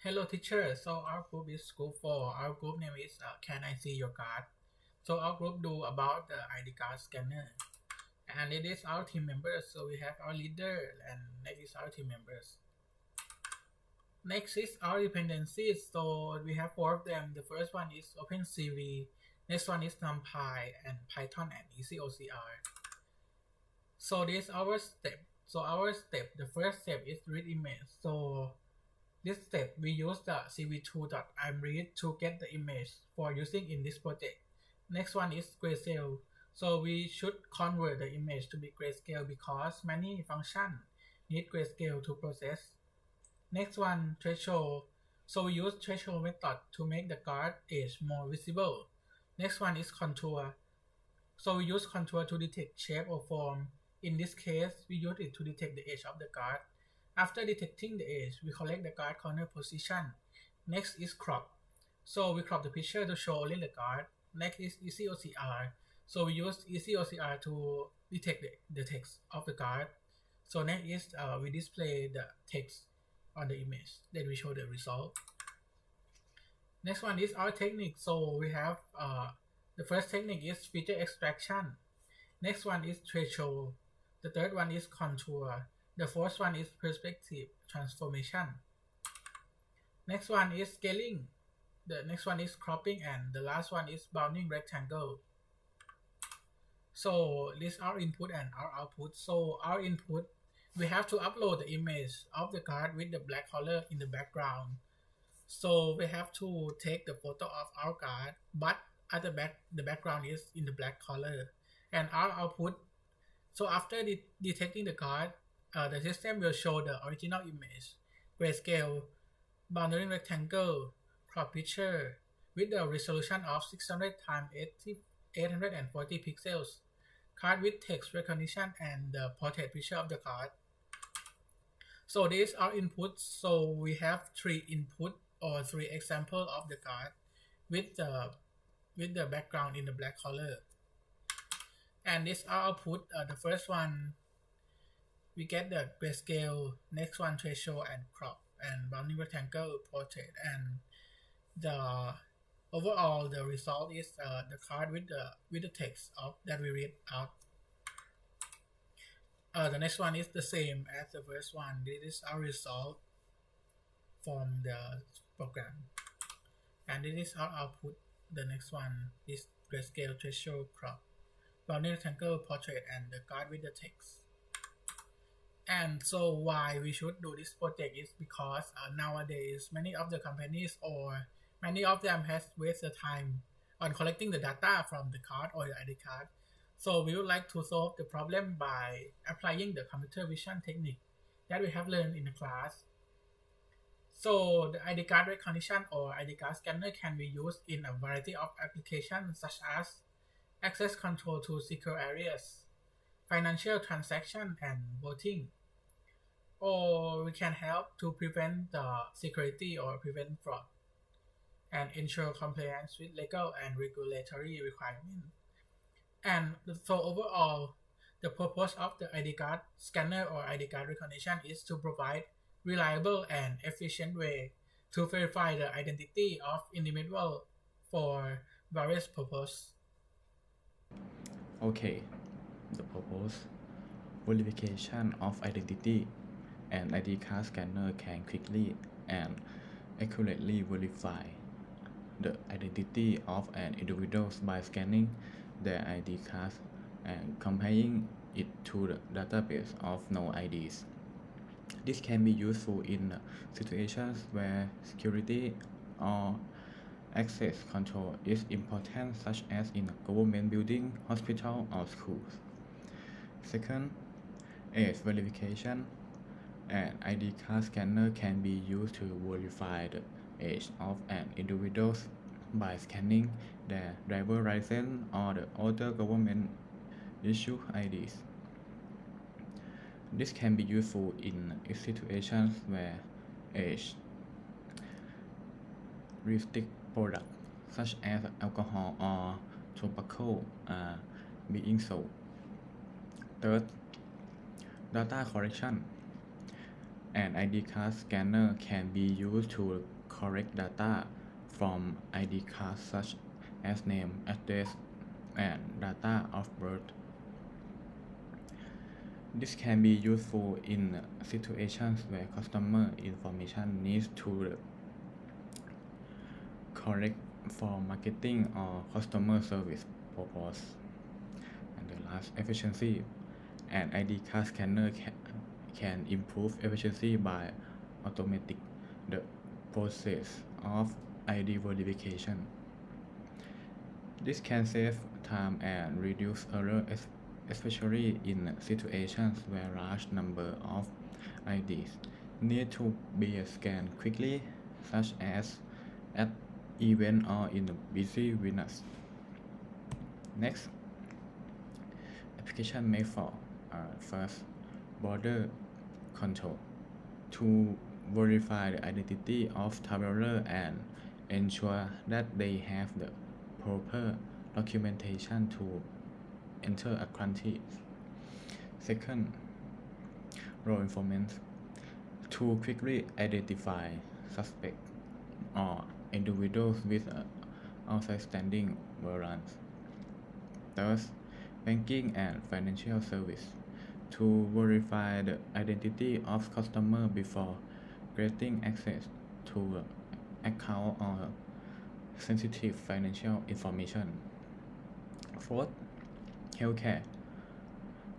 Hello teacher, so our group is group 4. Our group name is Can I See Your Card? So our group do about the ID card scanner. And it is our team members, so we have our leader and next is our team members. Next is our dependencies, so we have 4 of them. The first one is OpenCV, next one is NumPy and Python and EasyOCR. So this is our step. The first step is read image. So this step, we use the cv2.imread to get the image for using in this project. Next one is grayscale. So we should convert the image to be grayscale because many functions need grayscale to process. Next one, threshold. So we use threshold method to make the card edge more visible. Next one is contour. So we use contour to detect shape or form. In this case, we use it to detect the edge of the card. After detecting the edge, we collect the card corner position. Next is crop. So we crop the picture to show only the card. Next is EasyOCR. So we use EasyOCR to detect the text of the card. So next is we display the text on the image. Then we show the result. Next one is our technique. So we have the first technique is feature extraction. Next one is threshold. The third one is contour. The fourth one is perspective transformation. Next one is scaling. The next one is cropping, and the last one is bounding rectangle. So this is our input and our output. So our input, we have to upload the image of the card with the black color in the background. So we have to take the photo of our card, but at the background is in the black color. And our output, so after detecting the card, the system will show the original image, grayscale, bounding rectangle, crop picture, with the resolution of 600 times 840 pixels, card with text recognition, and the portrait picture of the card. So these are inputs. So we have 3 input or 3 example of the card with the background in the black color. And this are output. The first one, we get the grayscale, next one threshold and crop, and bounding rectangle, portrait, and the overall the result is the card with the text of that we read out. The next one is the same as the first one. This is our result from the program, and this is our output. The next one is grayscale, threshold, crop, bounding rectangle, portrait, and the card with the text. And so why we should do this project is because nowadays many of the companies or many of them has wasted time on collecting the data from the card or the ID card. So we would like to solve the problem by applying the computer vision technique that we have learned in the class. So the ID card recognition or ID card scanner can be used in a variety of applications such as access control to secure areas, financial transaction, and voting. Or we can help to prevent the security or prevent fraud and ensure compliance with legal and regulatory requirements. And so overall, the purpose of the ID card scanner or ID card recognition is to provide reliable and efficient way to verify the identity of individual for various purposes. Okay, the purpose verification of identity. An ID card scanner can quickly and accurately verify the identity of an individual by scanning their ID card and comparing it to the database of no IDs. This can be useful in situations where security or access control is important, such as in a government building, hospital, or schools. Second, age verification. An ID card scanner can be used to verify the age of an individual by scanning their driver license or the other government issued IDs. This can be useful in situations where age restricted products such as alcohol or tobacco are being sold. Third, data collection. An ID card scanner can be used to correct data from ID cards such as name, address, and data of birth. This can be useful in situations where customer information needs to correct for marketing or customer service purpose. And the last, efficiency. An ID card scanner can improve efficiency by automating the process of ID verification. This can save time and reduce error, especially in situations where large number of IDs need to be scanned quickly, such as at event or in busy windows. Next, application method. First, border control to verify the identity of traveler and ensure that they have the proper documentation to enter a country. Second, law enforcement to quickly identify suspects or individuals with outstanding warrants. Third, banking and financial service to verify the identity of customer before granting access to account or sensitive financial information. Fourth, healthcare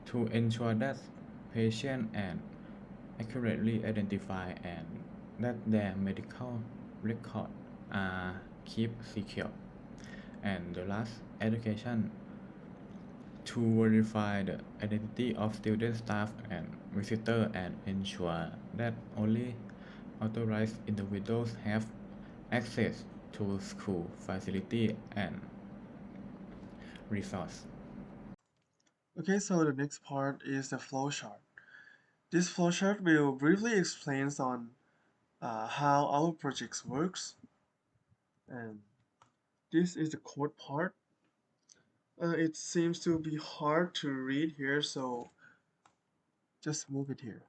to ensure that patients and accurately identify and that their medical records are kept secure. And the last, education to verify the identity of student, staff, and visitor and ensure that only authorized individuals have access to school facility and resource. Okay, so the next part is the flowchart. This flowchart will briefly explain on how our projects works, and this is the code part. It seems to be hard to read here, so just move it here.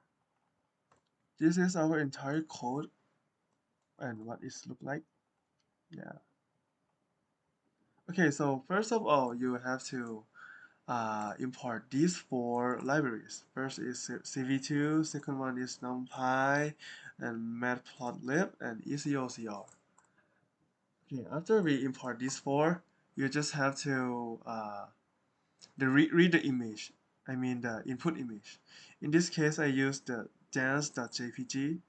This is our entire code and what it look like. Yeah. Okay, so first of all, you have to import these four libraries. First is CV2, second one is NumPy, and Matplotlib, and EasyOCR. Okay, after we import these four, you just have to read the image. I mean the input image. In this case, I use the dance.jpg,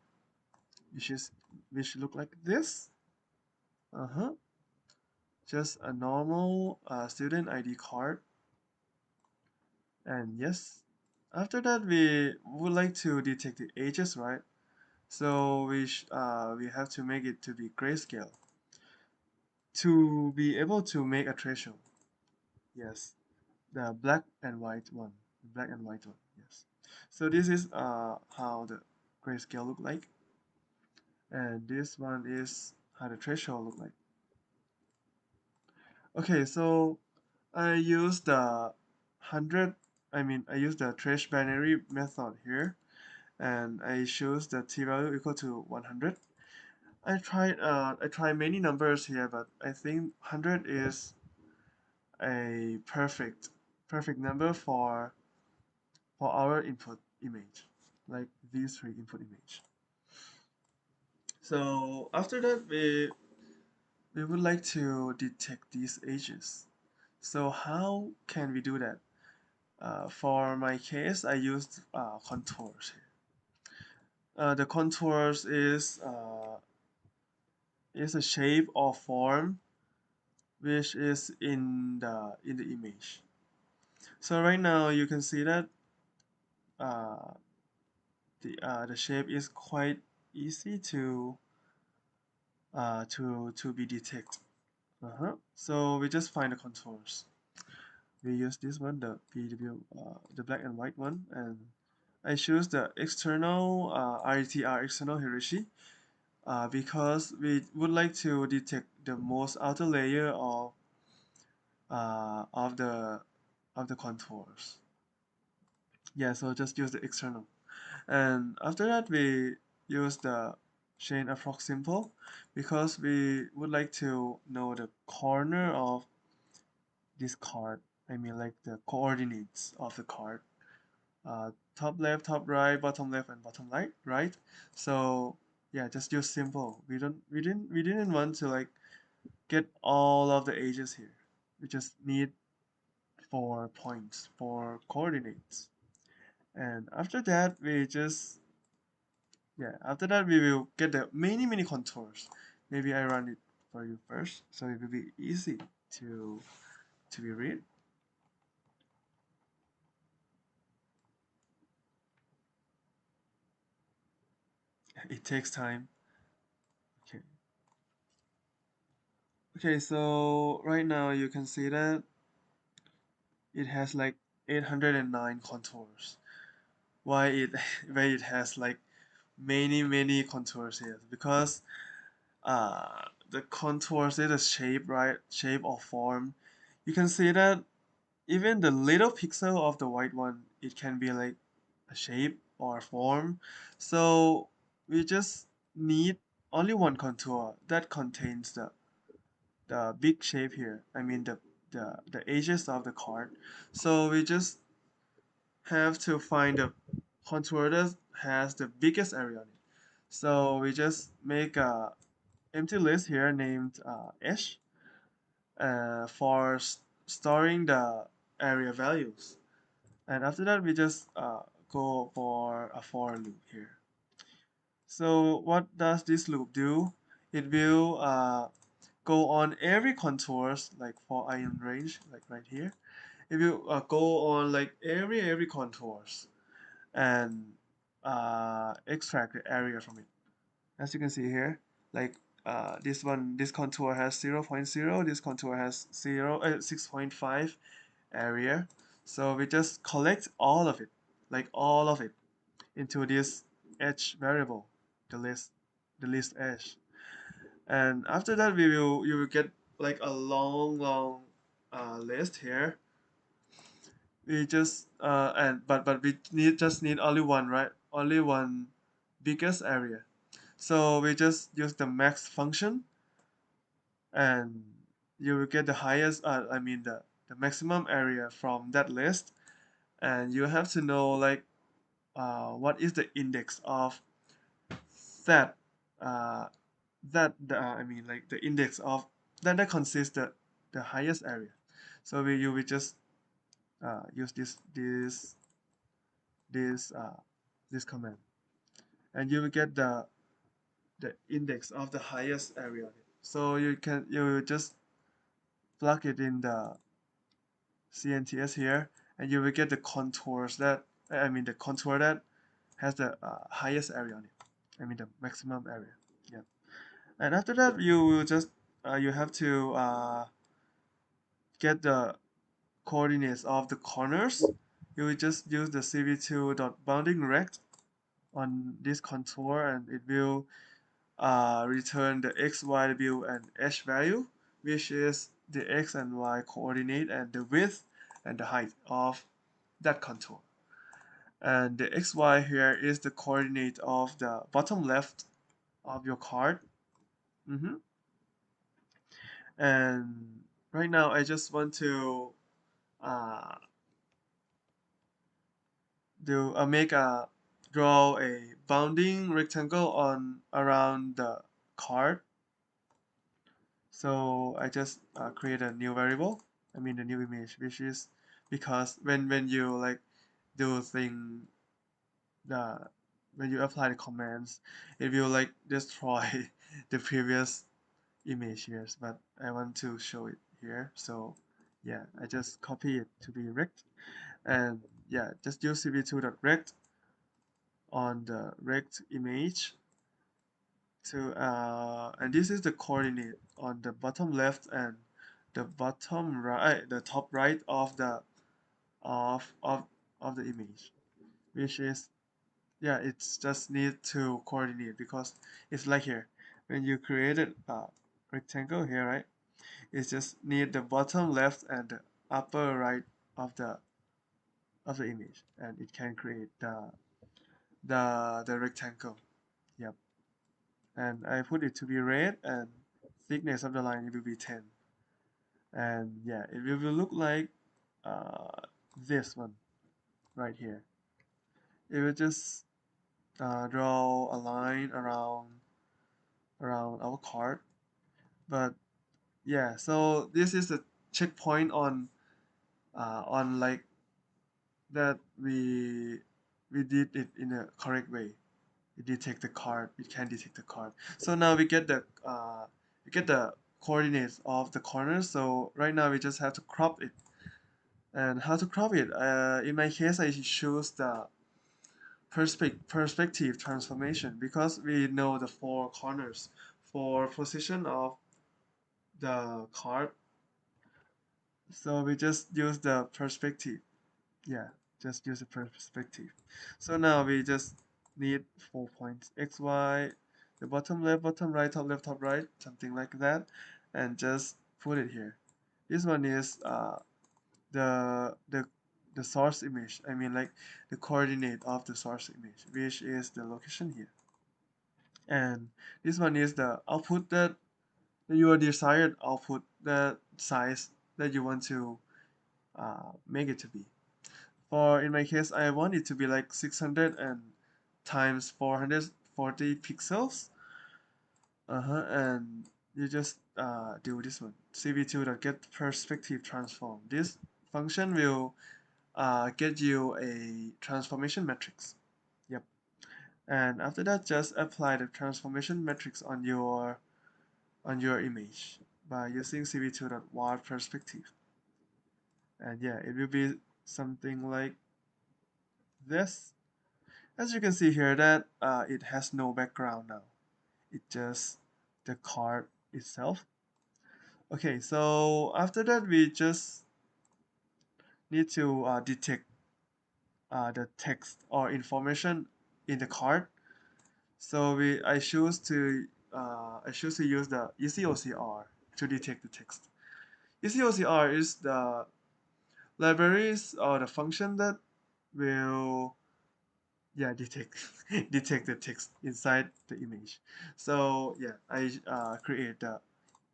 which look like this. Just a normal student ID card. And yes, after that we would like to detect the ages, right? So we have to make it to be grayscale to be able to make a threshold. Yes, the black and white one. Yes. So this is how the grayscale look like, and this one is how the threshold look like. Okay, so I use the 100. I use the trace binary method here, and I choose the t value equal to 100. I tried many numbers here, but I think 100 is a perfect number for our input image, like these three input image. So after that, we would like to detect these ages. So how can we do that? For my case, I used contours here. The contours is a shape or form which is in the image. So right now you can see that uh, the shape is quite easy to be detected. So we just find the contours. We use this one, the PW, the black and white one, and I choose the external RTR external Hirashi because we would like to detect the most outer layer uh, of the of the contours. Yeah, so just use the external. And after that, we use the chain approx symbol because we would like to know the corner of this card. I mean, like the coordinates of the card. Top left, top right, bottom left, and bottom right. So yeah, just use simple. We didn't want to like get all of the edges here. We just need 4 points for coordinates. And after that, after that we will get the many contours. Maybe I run it for you first, so it will be easy to to be read. It takes time. Okay. Okay, so right now you can see that it has like 809 contours. Why it why it has like many contours here? Because the contours is the shape, right? Shape or form. You can see that even the little pixel of the white one, it can be like a shape or a form. So we just need only one contour that contains the big shape here. I mean the edges of the card. So we just have to find the contour that has the biggest area on it. So we just make a empty list here named H for storing the area values. And after that, we just go for a for loop here. So what does this loop do? It will go on every contours like for ion range, like right here. It will go on like every contours and extract the area from it. As you can see here, like this contour has 0.0, this contour has 6.5 area. So we just collect all of it, like all of it, into this edge variable, the list edge. And after that, you will get like a long list here. We just but we need only one, right? Only one biggest area. So we just use the max function, and you will get the highest. I mean the maximum area from that list, and you have to know like what is the index of that I mean like the index of that consists the highest area. So you will just use this this command, and you will get the index of the highest area. So you just plug it in the CNTS here, and you will get the contours that I mean the contour that has the highest area on it. I mean the maximum area. Yeah. And after that, you will just you have to get the coordinates of the corners. You will just use the cv2.bounding rect on this contour, and it will return the x, y value and h value, which is the x and y coordinate and the width and the height of that contour. And the xy here is the coordinate of the bottom left of your card. And right now I just want to uh, make a draw a bounding rectangle on around the card. So I just create a new variable. I mean the new image, which is because when you like do thing the when you apply the commands, it will like destroy the previous image here. But I want to show it here, so yeah, I just copy it to be rect, and yeah, just use cv2.rect on the rect image to and this is the coordinate on the bottom left and the bottom right, the top right of the of of of the image, which is yeah, it's just need to coordinate because it's like here when you created a rectangle here, right? It's just need the bottom left and the upper right of the image, and it can create the rectangle. Yep. And I put it to be red, and thickness of the line it will be 10. And yeah, it will look like uh, this one right here. It will just draw a line around our card. But yeah, so this is a checkpoint on like that we did it in a correct way. It detect the card. It can detect the card. So now we get the coordinates of the corners. So right now we just have to crop it. And how to crop it? In my case, I choose the perspective transformation because we know the four corners for position of the card. So we just use the perspective. Yeah, just use the perspective. So now we just need 4 points x, y, the bottom left, bottom right, top right, something like that, and just put it here. This one is the the the source image. I mean like the coordinate of the source image, which is the location here. And this one is the output that your desired output, the size that you want to make it to be. For in my case, I want it to be like 600 and times 440 pixels. And you just do this one. CV2.get perspective transform. This function will get you a transformation matrix. Yep. And after that, just apply the transformation matrix on your image by using CV2.warp perspective. And yeah, it will be something like this. As you can see here that it has no background now. It just the card itself. Okay, so after that we just need to detect the text or information in the card. So I choose to use the ECOCR to detect the text. ECOCR is the libraries or the function that will yeah detect detect the text inside the image. So yeah, I create the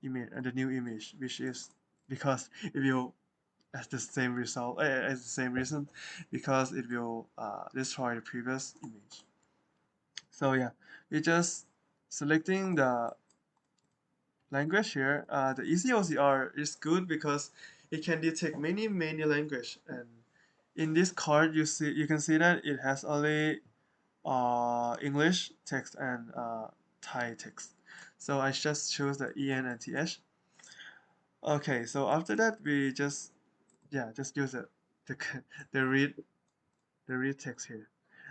image and the new image, which is because it will as the same result as the same reason, because it will destroy the previous image. So yeah, we just selecting the language here. The ECOCR is good because it can detect many language, and in this card you can see that it has only English text and Thai text. So I just choose the EN and TH. Okay, so after that we just yeah just use the the read the read text here,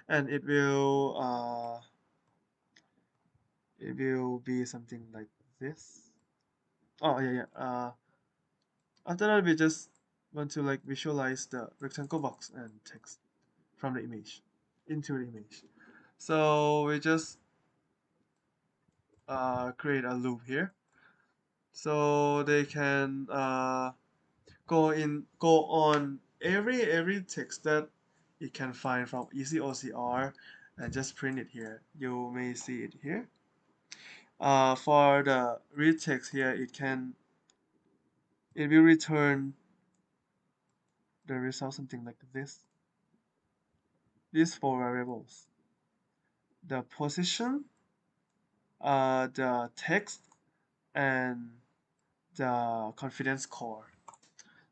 and it will be something like this. Oh yeah yeah. After that we just want to like visualize the rectangle box and text from the image into the image. So we just create a loop here so they can go on every text that it can find from ECOCR and just print it here. You may see it here. For the read text here, it will return the result something like this. These four variables: the position, the text, and the confidence score.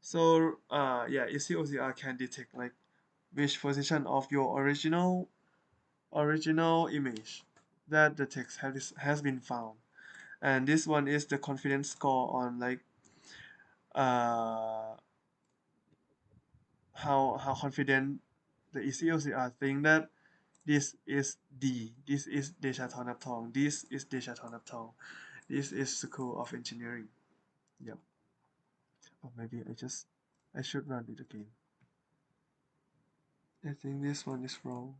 So yeah, ECOCR can detect like which position of your original image that the text has been found, and this one is the confidence score on like uh how confident the ECOCR think that this is this is Deshathorn this is Deshathorn this is School of Engineering. Yep. Or maybe I should run it again. I think this one is wrong.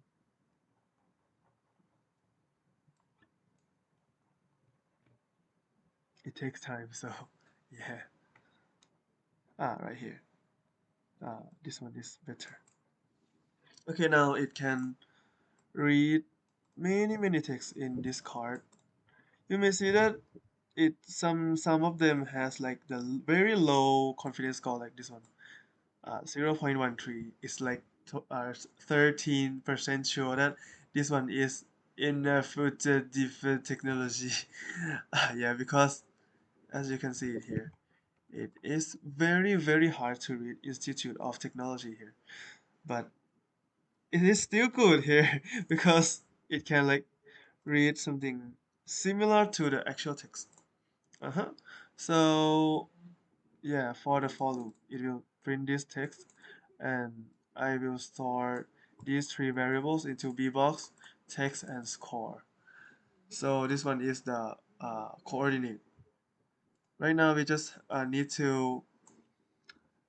It takes time, so yeah. Right here. This one is better. Okay, now it can read many texts in this card. You may see that some of them has like the very low confidence score like this one. 0.13 is like 13% sure that this one is in a future different technology. Yeah, because as you can see it here, it is very hard to read Institute of Technology here, but it is still good here because it can like read something similar to the actual text. Uh-huh. So yeah, for the for loop, it will print this text and I will store these three variables into bbox, text, and score. So this one is the coordinate. Right now we just need to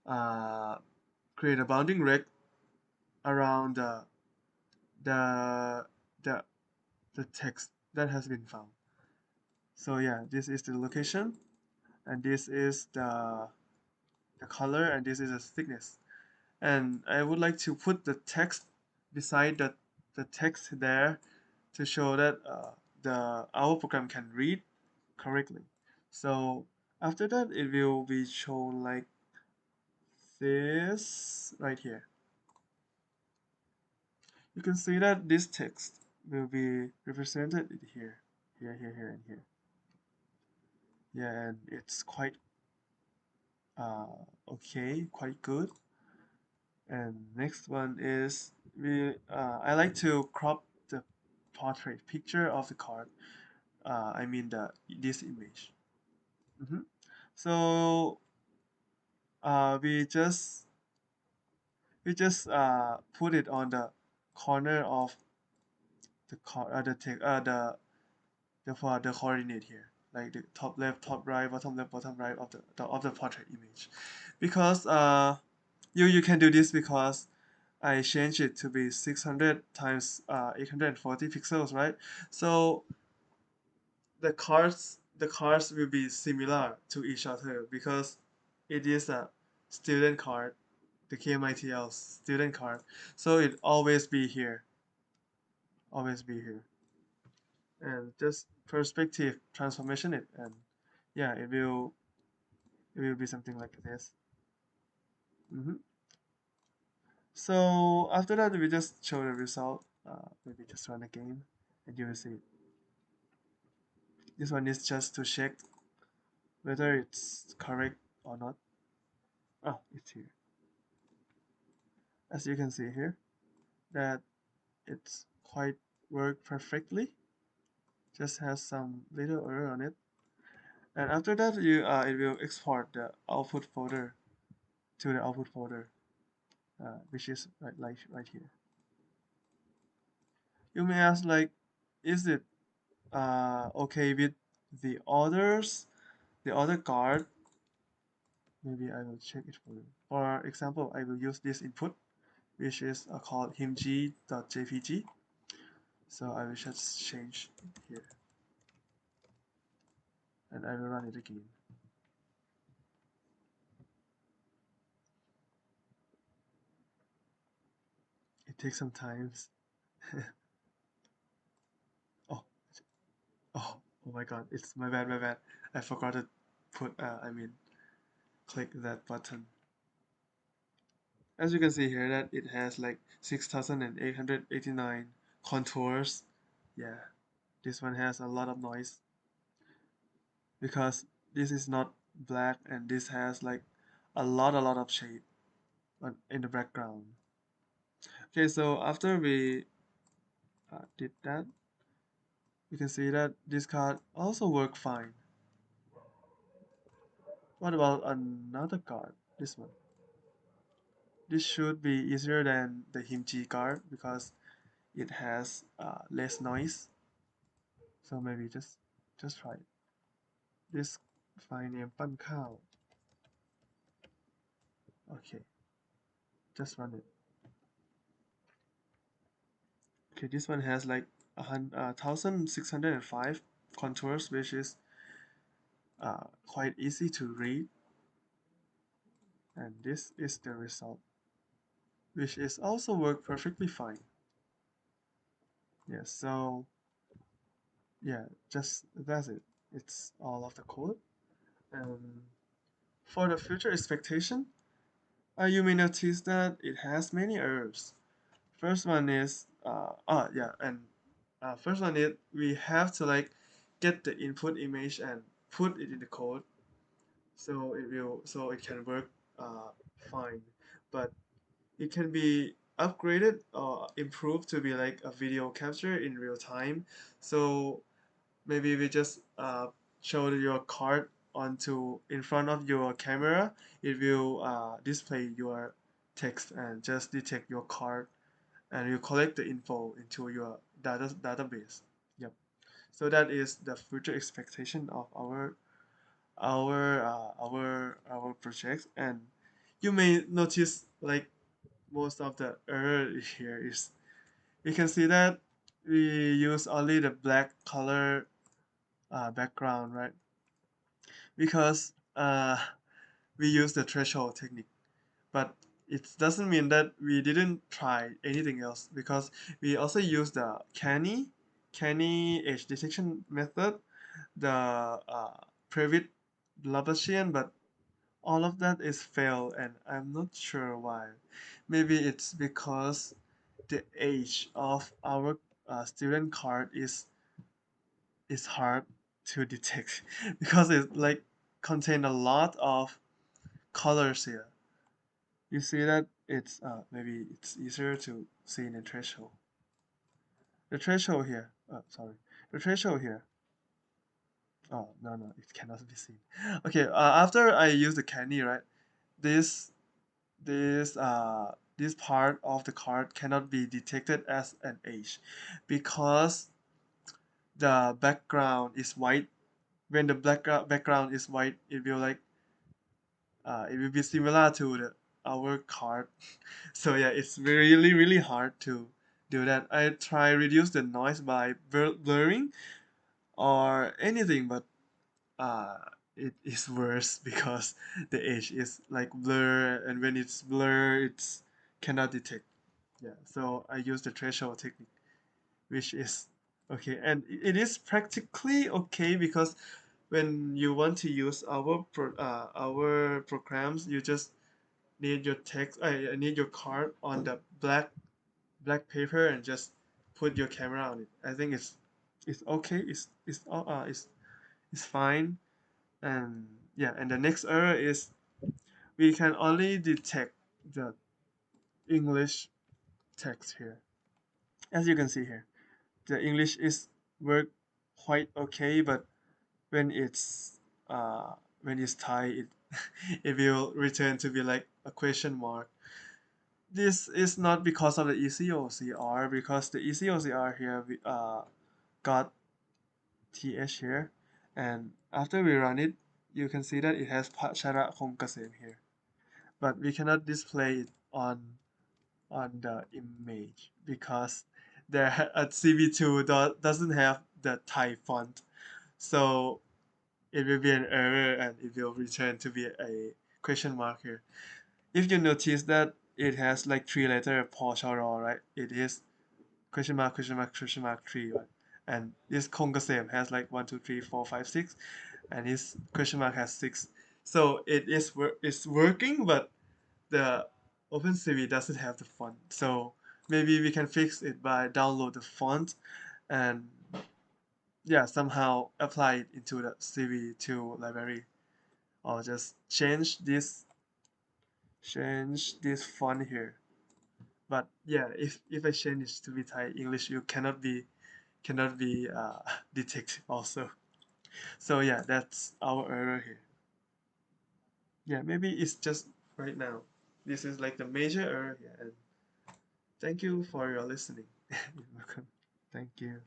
uh, create a bounding rect around the the the text that has been found. So yeah, this is the location, and this is the color, and this is the thickness. And I would like to put the text beside the text there to show that our program can read correctly. So after that, it will be shown like this right here. You can see that this text will be represented here, and here. Yeah, and it's quite okay, quite good. And next one is I like to crop the portrait picture of the card. I mean this image. Mhm. So we just put it on the corner of the coordinate here, like the top left, top right, bottom right of the portrait image, because you can do this because I changed it to be 600 times 840 pixels, right? So the cards will be similar to each other because it is a student card, the KMITL student card. So it always be here, and just perspective transformation it, and yeah, it will be something like this. hmm So after that, we just show the result. Maybe just run again, and you will see. This one is just to check whether it's correct or not. Oh, it's here. As you can see here, that it's quite work perfectly. Just has some little error on it. And after that, it will export the output folder to the output folder, which is right here. You may ask like, is it okay with the others, the other card? Maybe I will check it for you. For example, I will use this input, which is called himg.jpg. So I will just change it here, and I will run it again. It takes some time. Oh, oh my god, it's my bad. I forgot to click that button. As you can see here that it has like 6,889 contours. Yeah, this one has a lot of noise because this is not black, and this has like a lot of shade in the background. Okay, so after we did that, you can see that this card also worked fine. What about another card? This one. This should be easier than the Himji card because it has less noise. So maybe just try it. This file name ปั้นข้าว Okay, just run it. Okay, this one has like 1605 contours, which is quite easy to read. And this is the result, which is also work perfectly fine. Yeah, so yeah, just that's it. It's all of the code. And for the future expectation, you may notice that it has many errors. First one is yeah, and first one is we have to like get the input image and put it in the code, so it can work fine. But it can be upgraded or improved to be like a video capture in real time. So maybe we just show your card onto in front of your camera. It will display your text and just detect your card, and you collect the info into your database. Yep. So that is the future expectation of our projects. And you may notice like most of the error here is you can see that we use only the black color background, right? Because we use the threshold technique, but it doesn't mean that we didn't try anything else, because we also use the canny edge detection method, the Previtt Lobatian, but all of that is failed, and I'm not sure why. Maybe it's because the age of our student card is hard to detect because it like contain a lot of colors here. You see that it's maybe it's easier to see in the threshold. The threshold here. Sorry. The threshold here. Oh no, it cannot be seen. Okay. After I use the candy, right? This this part of the card cannot be detected as an edge because the background is white. When the background is white, it will be similar to our card. So yeah, it's really hard to do that. I try reduce the noise by blurring or anything, but uh, it is worse because the edge is like blur, and when it's blur, it's cannot detect. Yeah, so I use the threshold technique, which is okay, and it is practically okay because when you want to use our programs, you just need your text. I need your card on the black paper and just put your camera on it. I think it's okay. It's fine. And yeah, and the next error is we can only detect the English text here. As you can see here, the English is work quite okay, but when it's when it's Thai, it it will return to be like a question mark. This is not because of the ECOCR, because the ECOCR here we got TH here, and after we run it, you can see that it has Pachara Kongkasem here, but we cannot display it on the image because the at CV2 doesn't have the Thai font, so it will be an error and it will return to be a question mark here. If you notice that it has like three letter Pocharo, right? It is question mark 3, right? And this Kongasem has like 1, 2, 3, 4, 5, 6, and his question mark has 6. So it's working, but the OpenCV doesn't have the font. So maybe we can fix it by download the font and yeah, somehow apply it into the CV2 library, or just change this font here. But yeah, if I change it to be Thai English, you cannot be detected also. So yeah, that's our error here. Yeah, maybe it's just right now. This is like the major error here, and thank you for your listening. You're welcome. Thank you.